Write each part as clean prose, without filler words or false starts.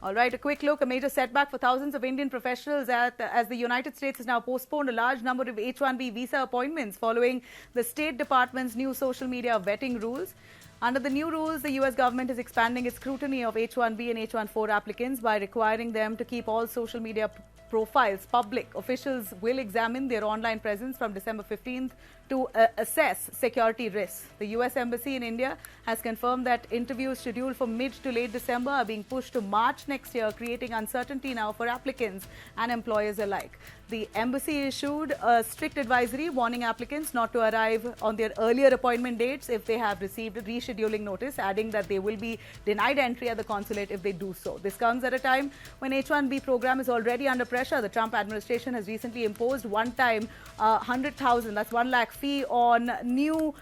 All right, a quick look. A major setback for thousands of Indian professionals as the United States has now postponed a large number of H-1B visa appointments following the State Department's new social media vetting rules. Under the new rules, the US government is expanding its scrutiny of H-1B and H-1-4 applicants by requiring them to keep all social media profiles public. Officials will examine their online presence from December 15th to assess security risks. The US Embassy in India has confirmed that interviews scheduled for mid to late December are being pushed to March next year, creating uncertainty now for applicants and employers alike. The embassy issued a strict advisory warning applicants not to arrive on their earlier appointment dates if they have received a rescheduling notice, adding that they will be denied entry at the consulate if they do so. This comes at a time when H-1B program is already under pressure. The Trump administration has recently imposed one-time 100,000, that's 1 lakh fee on new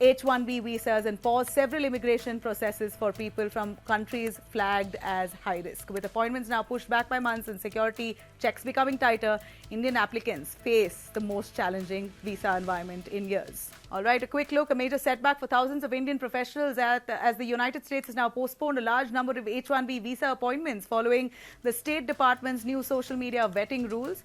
H-1B visas and paused several immigration processes for people from countries flagged as high risk. With appointments now pushed back by months and security checks becoming tighter, Indian applicants face the most challenging visa environment in years. All right, a quick look. A major setback for thousands of Indian professionals as the United States has now postponed a large number of H-1B visa appointments following the State Department's new social media vetting rules.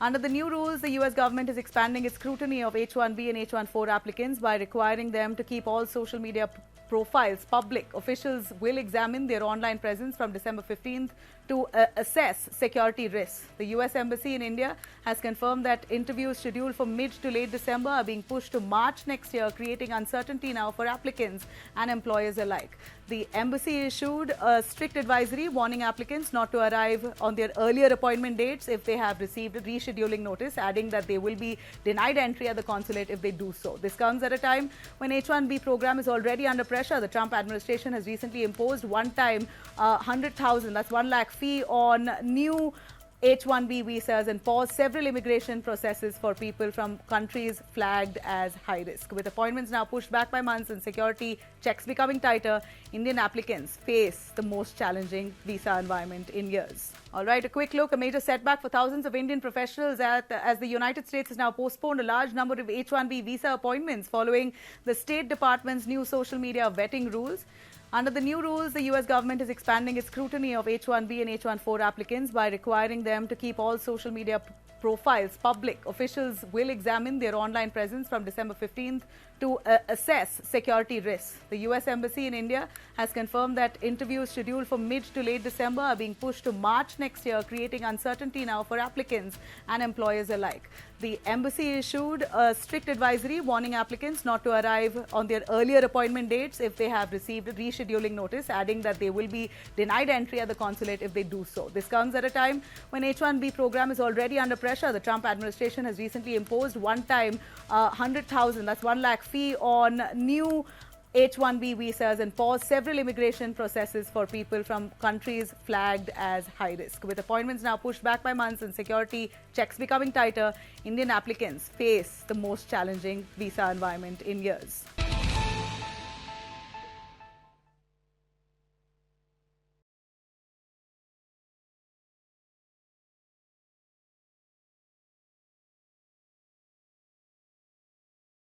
Under the new rules, the US government is expanding its scrutiny of H-1B and H-1-4 applicants by requiring them to keep all social media profiles public. Officials will examine their online presence from December 15th to assess security risks. The US Embassy in India has confirmed that interviews scheduled for mid to late December are being pushed to March next year, creating uncertainty now for applicants and employers alike. The embassy issued a strict advisory warning applicants not to arrive on their earlier appointment dates if they have received a rescheduling notice, adding that they will be denied entry at the consulate if they do so. This comes at a time when H-1B program is already under pressure. The Trump administration has recently imposed one-time 100,000, that's 1 lakh fee on new H-1B visas and paused several immigration processes for people from countries flagged as high risk. With appointments now pushed back by months and security checks becoming tighter, Indian applicants face the most challenging visa environment in years. All right, a quick look. A major setback for thousands of Indian professionals as the United States has now postponed a large number of H-1B visa appointments following the State Department's new social media vetting rules. Under the new rules, the US government is expanding its scrutiny of H-1B and H-1-4 applicants by requiring them to keep all social media profiles public. Officials will examine their online presence from December 15th to assess security risks. The US Embassy in India has confirmed that interviews scheduled for mid to late December are being pushed to March next year, creating uncertainty now for applicants and employers alike. The embassy issued a strict advisory warning applicants not to arrive on their earlier appointment dates if they have received a rescheduling notice, adding that they will be denied entry at the consulate if they do so. This comes at a time when H-1B program is already under pressure. The Trump administration has recently imposed one-time 100,000, that's 1 lakh fee on new H-1B visas and paused several immigration processes for people from countries flagged as high risk. With appointments now pushed back by months and security checks becoming tighter, Indian applicants face the most challenging visa environment in years.